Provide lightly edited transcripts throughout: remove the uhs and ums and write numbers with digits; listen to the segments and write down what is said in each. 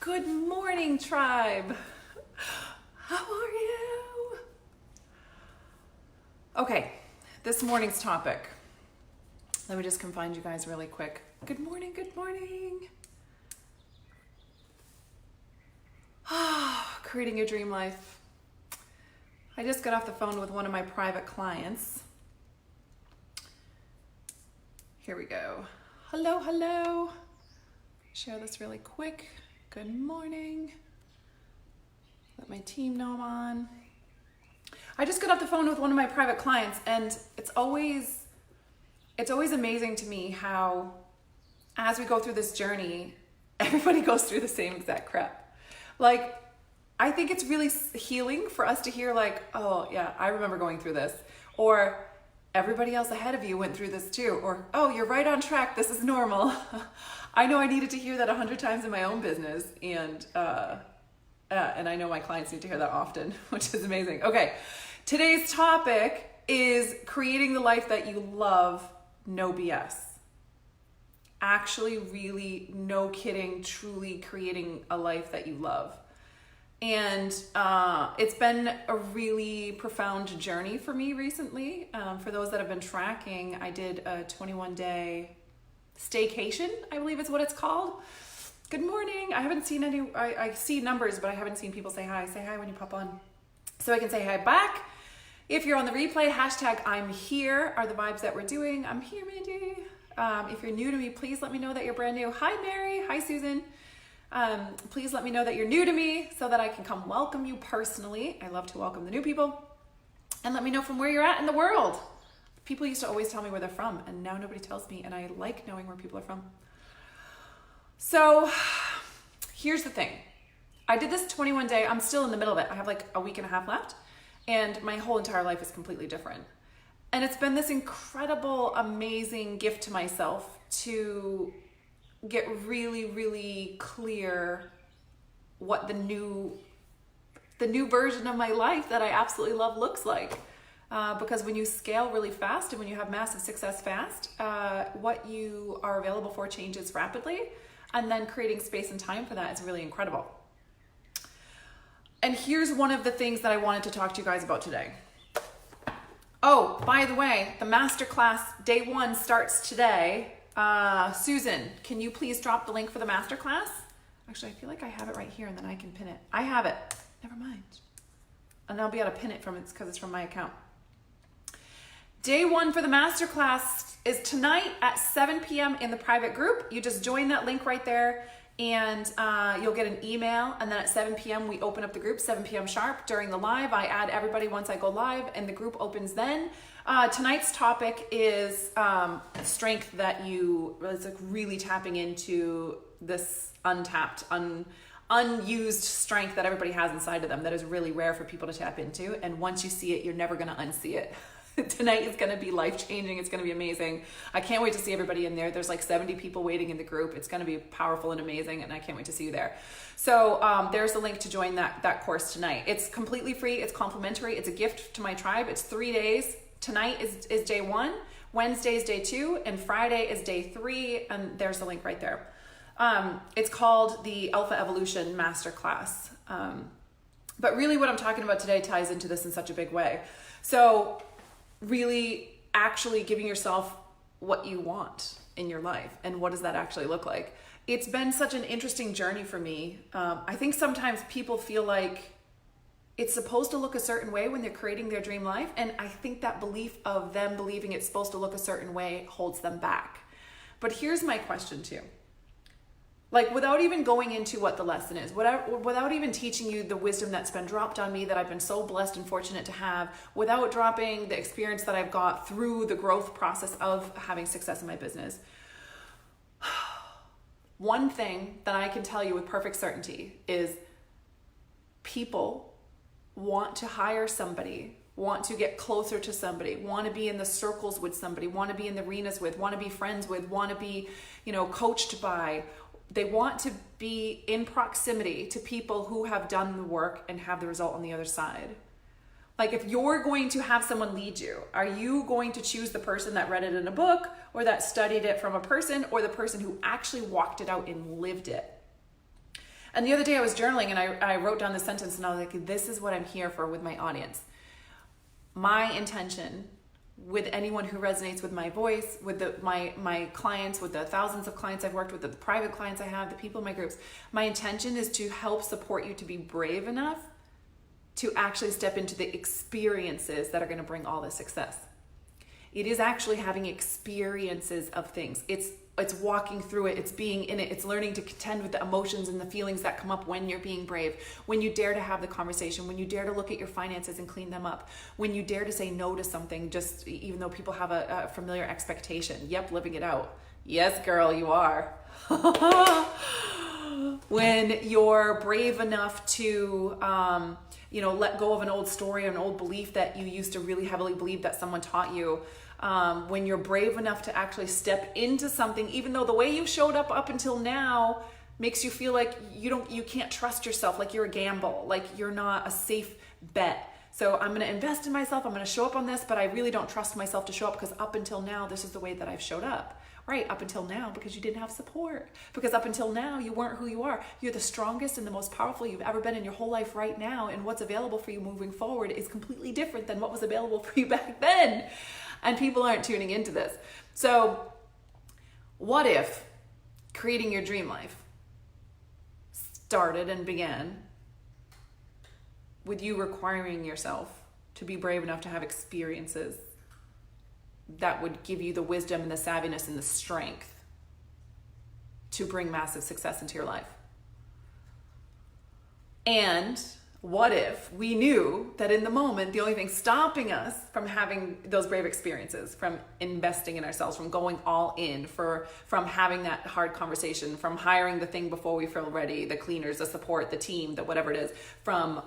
Good morning, tribe. How are you? Okay, this morning's topic. Let me just confine you guys really quick. Good morning, good morning. Creating your dream life. I just got off the phone with one of my private clients. Here we go. Hello, hello. Share this really quick. Good morning. Let my team know I'm on. I just got off the phone with one of my private clients, and it's always amazing to me how, as we go through this journey, everybody goes through the same exact crap. Like, I think it's really healing for us to hear like, oh yeah, I remember going through this, or everybody else ahead of you went through this too, or oh, you're right on track, this is normal. I know I needed to hear that 100 times in my own business, and I know my clients need to hear that often, which is amazing. Okay, today's topic is creating the life that you love, no BS. Actually, really, no kidding, truly creating a life that you love. And it's been a really profound journey for me recently. For those that have been tracking, I did a 21-day staycation, I believe is what it's called. Good morning. I haven't seen any, I see numbers, but I haven't seen people say hi. Say hi when you pop on, so I can say hi back. If you're on the replay, hashtag I'm here are the vibes that we're doing. I'm here, Mandy. If you're new to me, please let me know that you're brand new. Hi, Mary. Hi, Susan. Please let me know that you're new to me so that I can come welcome you personally. I love to welcome the new people. And let me know from where you're at in the world. People used to always tell me where they're from, and now nobody tells me, and I like knowing where people are from. So here's the thing. I did this 21 day, I'm still in the middle of it. I have like a week and a half left, and my whole entire life is completely different. And it's been this incredible, amazing gift to myself to get really, really clear what the new version of my life that I absolutely love looks like. Because when you scale really fast and when you have massive success fast, what you are available for changes rapidly, and then creating space and time for that is really incredible. And here's one of the things that I wanted to talk to you guys about today. Oh, by the way, the masterclass day 1 starts today. Susan, can you please drop the link for the masterclass? Actually, I feel like I have it right here and then I can pin it. I have it. Never mind. And I'll be able to pin it because it's from my account. Day 1 for the masterclass is tonight at 7 p.m. in the private group. You just join that link right there, and you'll get an email. And then at 7 p.m. we open up the group, 7 p.m. sharp. During the live, I add everybody once I go live, and the group opens then. Tonight's topic is strength that is like really tapping into this untapped, unused strength that everybody has inside of them that is really rare for people to tap into. And once you see it, you're never going to unsee it. Tonight is going to be life-changing. It's going to be amazing. I can't wait to see everybody in there. There's like 70 people waiting in the group. It's going to be powerful and amazing, and I can't wait to see you there. So there's the link to join that course tonight. It's completely free. It's complimentary. It's a gift to my tribe. It's 3 days. Tonight is day 1. Wednesday is day 2, and Friday is day 3. And there's the link right there. It's called the Alpha Evolution Masterclass. But really what I'm talking about today ties into this in such a big way. So really actually giving yourself what you want in your life, and what does that actually look like? It's been such an interesting journey for me. I think sometimes people feel like it's supposed to look a certain way when they're creating their dream life, and I think that belief of them believing it's supposed to look a certain way holds them back. But here's my question too. Like, without even going into what the lesson is, without even teaching you the wisdom that's been dropped on me that I've been so blessed and fortunate to have, without dropping the experience that I've got through the growth process of having success in my business, one thing that I can tell you with perfect certainty is people want to hire somebody, want to get closer to somebody, want to be in the circles with somebody, want to be in the arenas with, want to be friends with, want to be, coached by. They want to be in proximity to people who have done the work and have the result on the other side. Like, if you're going to have someone lead you, are you going to choose the person that read it in a book, or that studied it from a person, or the person who actually walked it out and lived it? And the other day I was journaling and I wrote down the sentence and I was like, this is what I'm here for with my audience. My intention with anyone who resonates with my voice, with my clients, with the thousands of clients I've worked with, the private clients I have, the people in my groups, my intention is to help support you to be brave enough to actually step into the experiences that are going to bring all the success. It is actually having experiences of things. It's walking through it. It's being in it. It's learning to contend with the emotions and the feelings that come up when you're being brave, when you dare to have the conversation, when you dare to look at your finances and clean them up, when you dare to say no to something, just even though people have a familiar expectation. Yep, living it out. Yes, girl, you are. When you're brave enough to, let go of an old story, an old belief that you used to really heavily believe that someone taught you. When you're brave enough to actually step into something, even though the way you showed up until now makes you feel like you can't trust yourself, like you're a gamble, like you're not a safe bet. So I'm going to invest in myself. I'm going to show up on this, but I really don't trust myself to show up because up until now, this is the way that I've showed up. Right, up until now, because you didn't have support. Because up until now, you weren't who you are. You're the strongest and the most powerful you've ever been in your whole life right now. And what's available for you moving forward is completely different than what was available for you back then. And people aren't tuning into this. So what if creating your dream life started and began with you requiring yourself to be brave enough to have experiences that would give you the wisdom and the savviness and the strength to bring massive success into your life? And what if we knew that in the moment, the only thing stopping us from having those brave experiences, from investing in ourselves, from going all in, from having that hard conversation, from hiring the thing before we feel ready, the cleaners, the support, the team, that whatever it is, from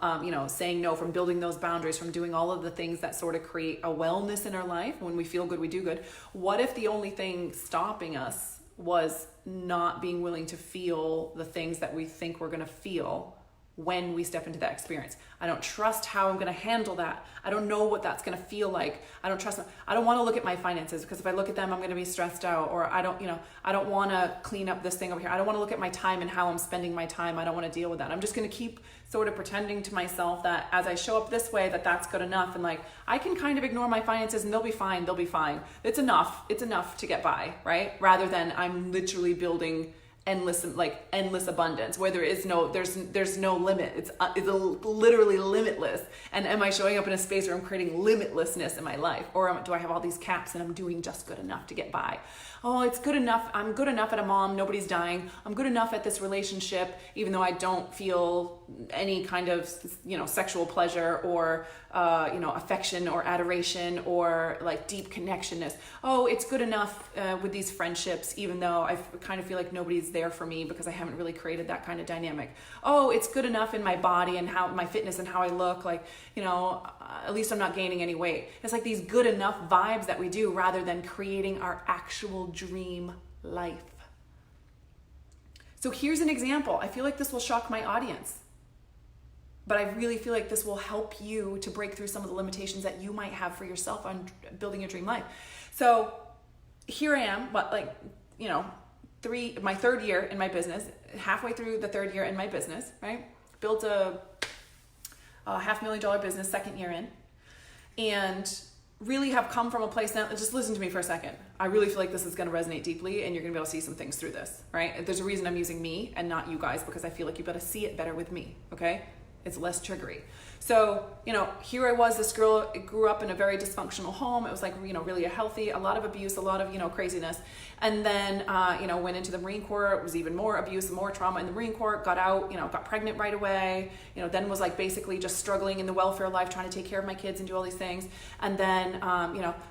saying no, from building those boundaries, from doing all of the things that sort of create a wellness in our life. When we feel good, we do good. What if the only thing stopping us was not being willing to feel the things that we think we're going to feel when we step into that experience? I don't trust how I'm going to handle that. I don't know what that's going to feel like. I don't trust them. I don't want to look at my finances because if I look at them, I'm going to be stressed out. Or I don't want to clean up this thing over here. I don't want to look at my time and how I'm spending my time. I don't want to deal with that. I'm just going to keep sort of pretending to myself that as I show up this way, that's good enough. And like, I can kind of ignore my finances and they'll be fine. They'll be fine. It's enough. It's enough to get by, right? Rather than I'm literally building endless abundance where there's no limit. It's literally limitless. And am I showing up in a space where I'm creating limitlessness in my life? Or do I have all these caps and I'm doing just good enough to get by? Oh, it's good enough. I'm good enough at a mom. Nobody's dying. I'm good enough at this relationship, even though I don't feel any kind of, sexual pleasure or, affection or adoration or like deep connectionness. Oh, it's good enough with these friendships, even though I kind of feel like nobody's there for me because I haven't really created that kind of dynamic. Oh, it's good enough in my body and how my fitness and how I look, like, at least I'm not gaining any weight. It's like these good enough vibes that we do rather than creating our actual dream life. So here's an example. I feel like this will shock my audience, but I really feel like this will help you to break through some of the limitations that you might have for yourself on building your dream life. So here I am, my third year in my business, halfway through the third year in my business, right? Built a $500,000 business second year in, and really have come from a place now. Just listen to me for a second. I really feel like this is going to resonate deeply and you're going to be able to see some things through this, right? There's a reason I'm using me and not you guys, because I feel like you better see it better with me, okay? It's less triggery. So, here I was, this girl grew up in a very dysfunctional home. It was like, really a lot of abuse, a lot of, craziness. And then, went into the Marine Corps. It was even more abuse, more trauma in the Marine Corps, got out, got pregnant right away, then was like basically just struggling in the welfare life, trying to take care of my kids and do all these things. And then,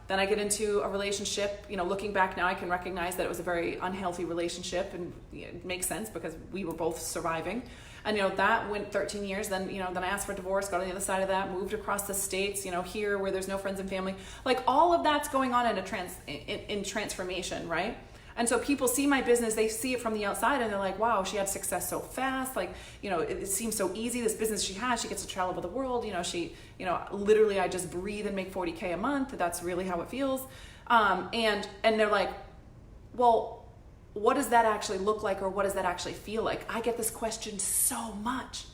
then I get into a relationship, looking back now, I can recognize that it was a very unhealthy relationship, and it makes sense because we were both surviving. And, that went 13 years. Then, then I asked for divorce, got on the other side of that, moved across the states, here where there's no friends and family. Like all of that's going on in transformation, right? And so people see my business, they see it from the outside and they're like, wow, she had success so fast. Like, it seems so easy. This business she has, she gets to travel over the world. Literally I just breathe and make $40K a month. That's really how it feels. And they're like, well, what does that actually look like, or what does that actually feel like? I get this question so much.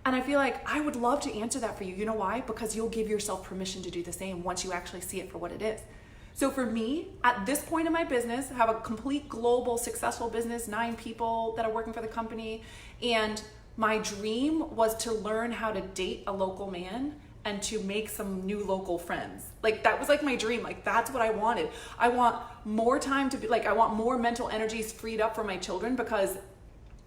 And I feel like I would love to answer that for you. You know why? Because you'll give yourself permission to do the same once you actually see it for what it is. So for me, at this point in my business, I have a complete global successful business, 9 people that are working for the company. And my dream was to learn how to date a local man and to make some new local friends. Like that was like my dream. Like that's what I wanted. I want more time to be like, I want more mental energies freed up for my children, because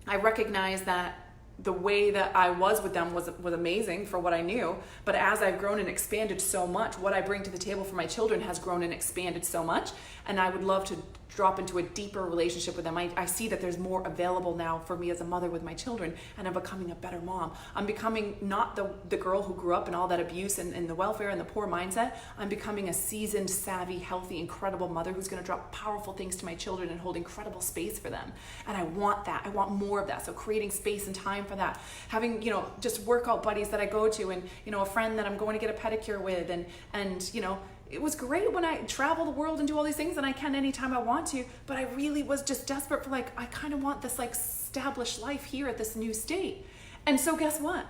I recognize that the way that I was with them was amazing for what I knew. But as I've grown and expanded so much, what I bring to the table for my children has grown and expanded so much. And I would love to drop into a deeper relationship with them. I see that there's more available now for me as a mother with my children, and I'm becoming a better mom. I'm becoming not the girl who grew up in all that abuse and the welfare and the poor mindset. I'm becoming a seasoned, savvy, healthy, incredible mother who's going to drop powerful things to my children and hold incredible space for them. And I want that. I want more of that. So creating space and time for that. Having, just workout buddies that I go to, and, a friend that I'm going to get a pedicure with, and it was great when I travel the world and do all these things, and I can anytime I want to, but I really was just desperate for I kind of want this established life here at this new state. And so guess what?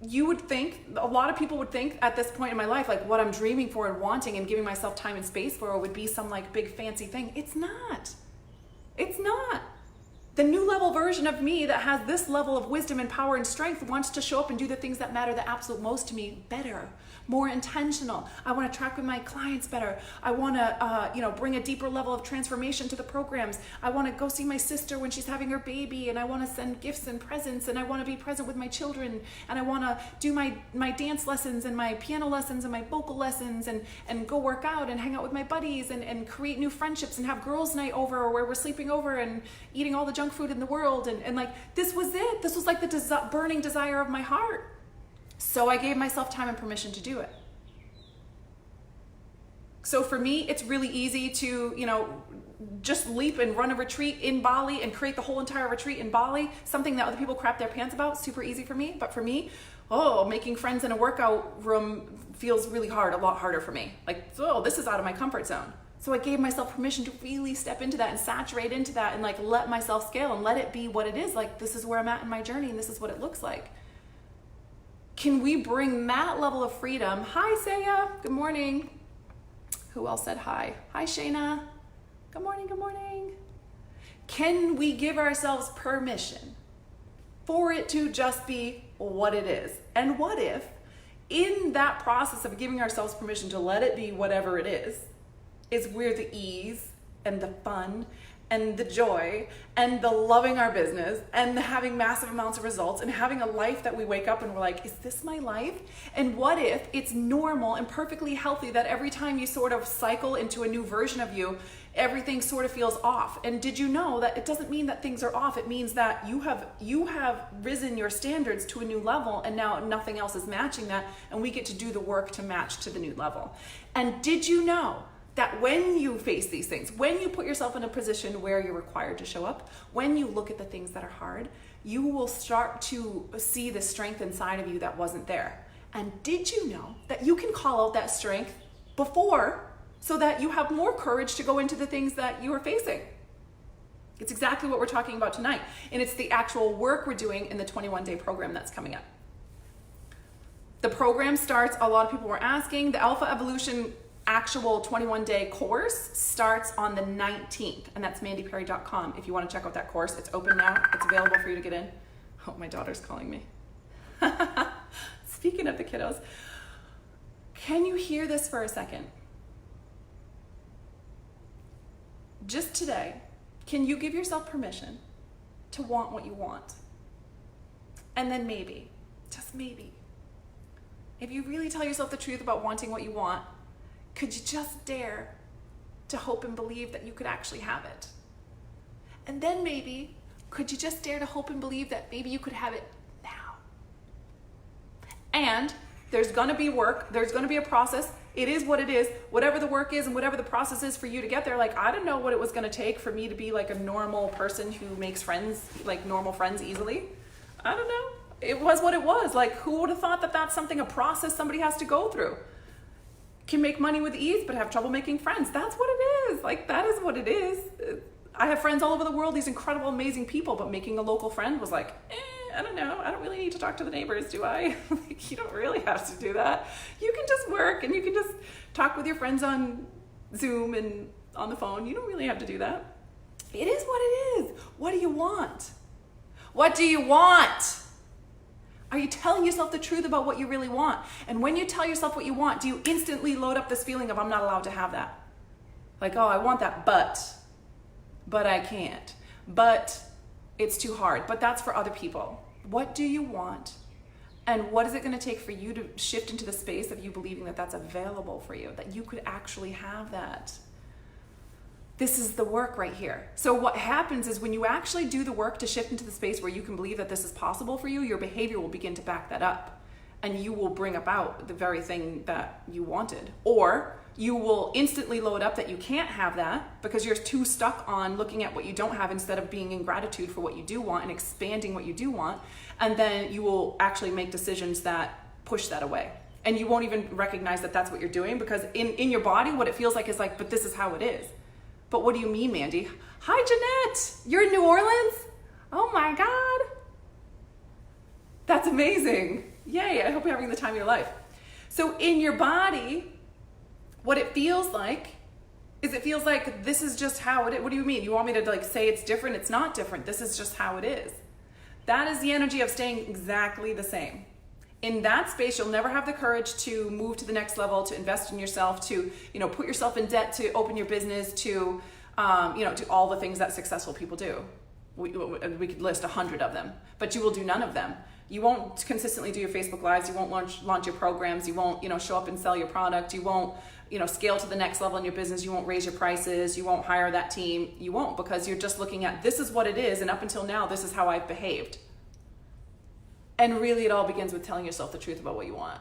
You would think, a lot of people would think at this point in my life, what I'm dreaming for and wanting and giving myself time and space for would be some big fancy thing. It's not. It's not. The new level version of me that has this level of wisdom and power and strength wants to show up and do the things that matter the absolute most to me better, more intentional. I want to track with my clients better. I want to, bring a deeper level of transformation to the programs. I want to go see my sister when she's having her baby, and I want to send gifts and presents, and I want to be present with my children, and I want to do my dance lessons and my piano lessons and my vocal lessons, and go work out and hang out with my buddies, and create new friendships and have girls' night over where we're sleeping over and eating all the junk food in the world. And this was it. This was the burning desire of my heart. So I gave myself time and permission to do it. So for me, it's really easy to, just leap and run a retreat in Bali and create the whole entire retreat in Bali, something that other people crap their pants about, super easy for me. But for me, making friends in a workout room feels really hard, a lot harder for me. This is out of my comfort zone. So I gave myself permission to really step into that and saturate into that and let myself scale and let it be what it is. This is where I'm at in my journey, and this is what it looks like. Can we bring that level of freedom? Hi, Saya. Good morning. Who else said hi? Hi, Shayna. Good morning, good morning. Can we give ourselves permission for it to just be what it is? And what if in that process of giving ourselves permission to let it be whatever it is where the ease and the fun and the joy and the loving our business and the having massive amounts of results and having a life that we wake up and we're like, is this my life? And what if it's normal and perfectly healthy that every time you sort of cycle into a new version of you, everything sort of feels off? And did you know that it doesn't mean that things are off? It means that you have risen your standards to a new level, and now nothing else is matching that, and we get to do the work to match to the new level. And did you know that when you face these things, when you put yourself in a position where you're required to show up, when you look at the things that are hard, you will start to see the strength inside of you that wasn't there? And did you know that you can call out that strength before, so that you have more courage to go into the things that you are facing? It's exactly what we're talking about tonight. And it's the actual work we're doing in the 21-day program that's coming up. The program starts, a lot of people were asking, the Alpha Evolution actual 21-day course starts on the 19th, and that's mandyperry.com. If you want to check out that course, it's open now. It's available for you to get in. Oh, my daughter's calling me. Speaking of the kiddos, can you hear this for a second? Just today, can you give yourself permission to want what you want? And then maybe, just maybe, if you really tell yourself the truth about wanting what you want, could you just dare to hope and believe that you could actually have it? And then maybe, could you just dare to hope and believe that maybe you could have it now? And there's gonna be work, there's gonna be a process. It is what it is, whatever the work is and whatever the process is for you to get there. I didn't know what it was gonna take for me to be a normal person who makes friends, normal friends easily. I don't know. It was what it was. Who would have thought that that's something, a process somebody has to go through? Can make money with ease, but have trouble making friends. That's what it is. That is what it is. I have friends all over the world, these incredible, amazing people, but making a local friend was like, I don't know. I don't really need to talk to the neighbors, do I? Like, you don't really have to do that. You can just work and you can just talk with your friends on Zoom and on the phone. You don't really have to do that. It is what it is. What do you want? What do you want? Are you telling yourself the truth about what you really want? And when you tell yourself what you want, do you instantly load up this feeling of I'm not allowed to have that? Like, oh, I want that, but I can't. But it's too hard. But that's for other people. What do you want? And what is it going to take for you to shift into the space of you believing that that's available for you, that you could actually have that? This is the work right here. So what happens is when you actually do the work to shift into the space where you can believe that this is possible for you, your behavior will begin to back that up. And you will bring about the very thing that you wanted. Or you will instantly load up that you can't have that because you're too stuck on looking at what you don't have instead of being in gratitude for what you do want and expanding what you do want. And then you will actually make decisions that push that away. And you won't even recognize that that's what you're doing because in your body, what it feels like is like, but this is how it is. But what do you mean, Mandy? Hi, Jeanette. You're in New Orleans? Oh my God. That's amazing. Yay, I hope you're having the time of your life. So in your body, what it feels like is it feels like this is just how it is. What do you mean? You want me to like say it's different? It's not different. This is just how it is. That is the energy of staying exactly the same. In that space, you'll never have the courage to move to the next level, to invest in yourself, to, put yourself in debt, to open your business, to, do all the things that successful people do. We could list 100 of them, but you will do none of them. You won't consistently do your Facebook Lives. You won't launch your programs. You won't, show up and sell your product. You won't, scale to the next level in your business. You won't raise your prices. You won't hire that team. You won't, because you're just looking at this is what it is. And up until now, this is how I've behaved. And really it all begins with telling yourself the truth about what you want.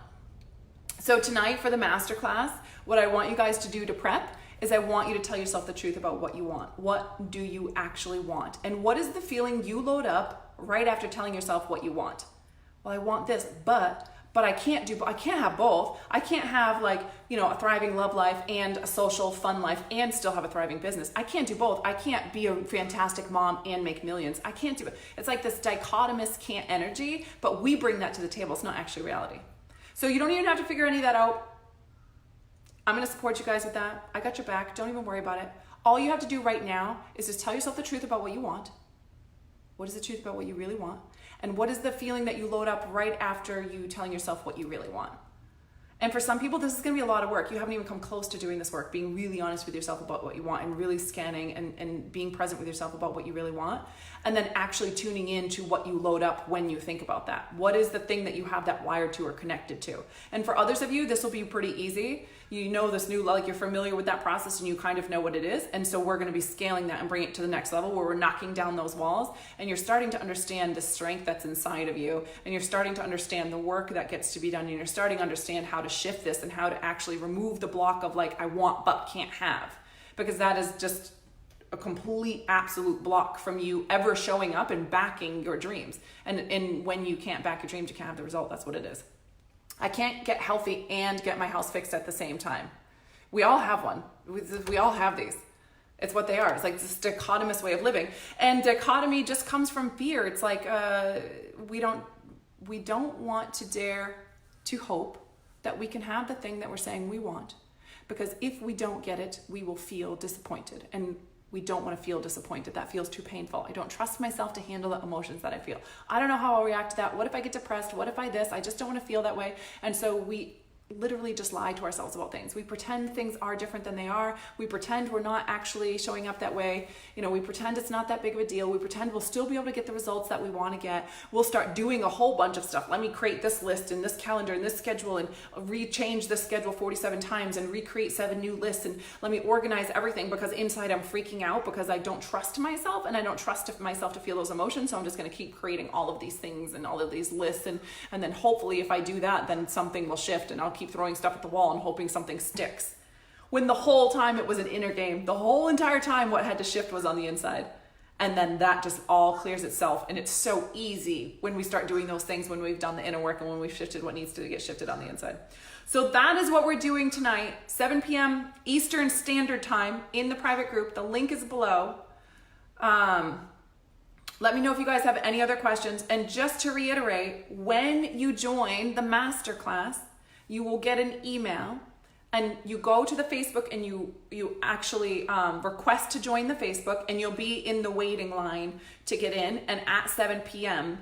So tonight for the masterclass, what I want you guys to do to prep is I want you to tell yourself the truth about what you want. What do you actually want? And what is the feeling you load up right after telling yourself what you want? Well, I want this, but I can't have both. I can't have a thriving love life and a social fun life and still have a thriving business. I can't do both. I can't be a fantastic mom and make millions. I can't do it. It's like this dichotomous can't energy, but we bring that to the table. It's not actually reality. So you don't even have to figure any of that out. I'm going to support you guys with that. I got your back. Don't even worry about it. All you have to do right now is just tell yourself the truth about what you want. What is the truth about what you really want? And what is the feeling that you load up right after you telling yourself what you really want? And for some people, this is going to be a lot of work. You haven't even come close to doing this work, being really honest with yourself about what you want and really scanning and being present with yourself about what you really want. And then actually tuning in to what you load up when you think about that. What is the thing that you have that wired to or connected to? And for others of you, this will be pretty easy. You know this new, you're familiar with that process and you kind of know what it is. And so we're going to be scaling that and bring it to the next level where we're knocking down those walls and you're starting to understand the strength that's inside of you. And you're starting to understand the work that gets to be done. And you're starting to understand how to shift this and how to actually remove the block of I want but can't have. Because that is just a complete absolute block from you ever showing up and backing your dreams. And when you can't back your dreams, you can't have the result. That's what it is. I can't get healthy and get my house fixed at the same time. We all have one. We all have these. It's what they are. It's like this dichotomous way of living. And dichotomy just comes from fear. It's like we don't want to dare to hope that we can have the thing that we're saying we want. Because if we don't get it, we will feel disappointed. And we don't want to feel disappointed. That feels too painful. I don't trust myself to handle the emotions that I feel. I don't know how I'll react to that. What if I get depressed? What if I this? I just don't want to feel that way. And so we literally just lie to ourselves about things. We pretend things are different than they are. We pretend we're not actually showing up that way. We pretend it's not that big of a deal. We pretend we'll still be able to get the results that we want to get. We'll start doing a whole bunch of stuff. Let me create this list and this calendar and this schedule and rechange this schedule 47 times and recreate 7 new lists. And let me organize everything because inside I'm freaking out because I don't trust myself and I don't trust myself to feel those emotions. So I'm just going to keep creating all of these things and all of these lists. And then hopefully if I do that, then something will shift and I'll keep throwing stuff at the wall and hoping something sticks. When the whole time it was an inner game. The whole entire time what had to shift was on the inside. And then that just all clears itself. And it's so easy when we start doing those things, when we've done the inner work and when we've shifted what needs to get shifted on the inside. So that is what we're doing tonight, 7 p.m. Eastern Standard Time in the private group. The link is below. Let me know if you guys have any other questions. And just to reiterate, when you join the masterclass, you will get an email, and you go to the Facebook and you actually request to join the Facebook, and you'll be in the waiting line to get in. And at 7 p.m.,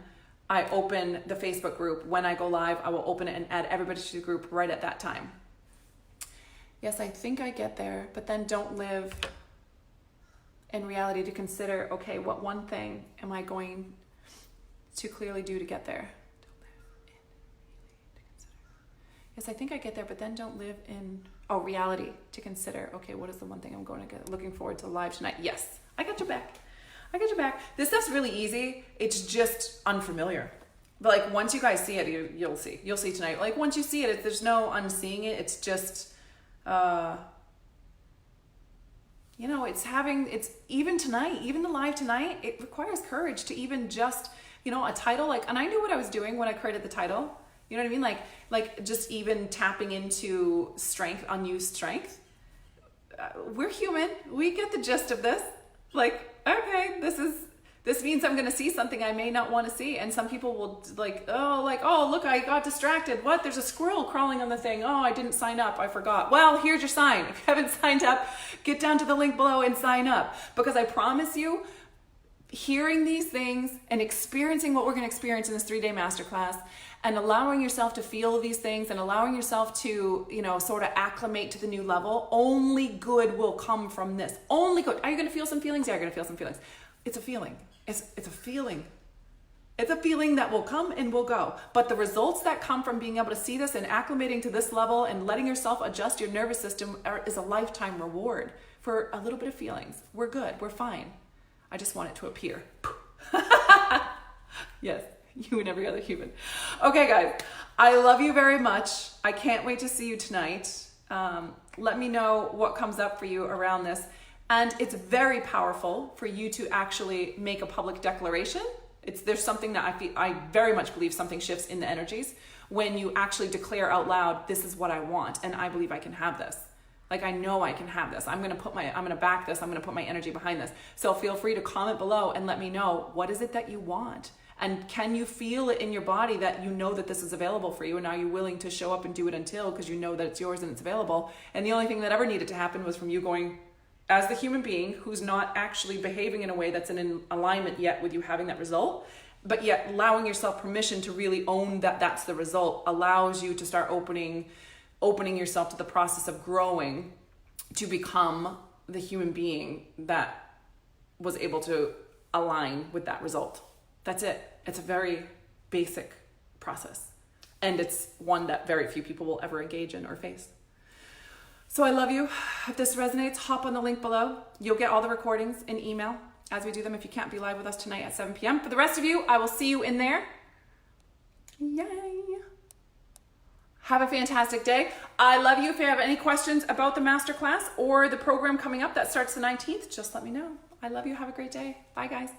I open the Facebook group. When I go live, I will open it and add everybody to the group right at that time. Yes, I think I get there, but then don't live in reality to consider, okay, what one thing am I going to clearly do to get there? Yes, I think I get there, but then don't live in reality to consider, okay, what is the one thing I'm going to get? Looking forward to live tonight. Yes, I got your back. I got your back. This stuff's really easy. It's just unfamiliar. But like once you guys see it, you'll see. You'll see tonight. Like once you see it, there's no unseeing it. It's just it's even tonight, even the live tonight, it requires courage to even just, a title, and I knew what I was doing when I created the title. You know what I mean? Like just even tapping into strength, unused strength. We're human. We get the gist of this. Okay, this means I'm going to see something I may not want to see. And some people will oh, look, I got distracted. What? There's a squirrel crawling on the thing. Oh, I didn't sign up. I forgot. Well, here's your sign. If you haven't signed up, get down to the link below and sign up. Because I promise you, hearing these things and experiencing what we're going to experience in this 3-day masterclass, and allowing yourself to feel these things and allowing yourself to, sort of acclimate to the new level, only good will come from this. Only good. Are you going to feel some feelings? Yeah, you're going to feel some feelings. It's a feeling. It's a feeling. It's a feeling that will come and will go. But the results that come from being able to see this and acclimating to this level and letting yourself adjust your nervous system is a lifetime reward for a little bit of feelings. We're good. We're fine. I just want it to appear. Yes, you and every other human. Okay, guys, I love you very much. I can't wait to see you tonight. Let me know what comes up for you around this. And it's very powerful for you to actually make a public declaration. There's something that I very much believe something shifts in the energies when you actually declare out loud, this is what I want, and I believe I can have this. I know I can have this. I'm going to back this. I'm going to put my energy behind this. So feel free to comment below and let me know, what is it that you want? And can you feel it in your body that you know that this is available for you? And are you willing to show up and do it until, because you know that it's yours and it's available? And the only thing that ever needed to happen was from you going, as the human being who's not actually behaving in a way that's in alignment yet with you having that result, but yet allowing yourself permission to really own that that's the result, allows you to start opening yourself to the process of growing to become the human being that was able to align with that result. That's it. It's a very basic process. And it's one that very few people will ever engage in or face. So I love you. If this resonates, hop on the link below. You'll get all the recordings in email as we do them if you can't be live with us tonight at 7 p.m. For the rest of you, I will see you in there. Yay. Have a fantastic day. I love you. If you have any questions about the masterclass or the program coming up that starts the 19th, just let me know. I love you. Have a great day. Bye, guys.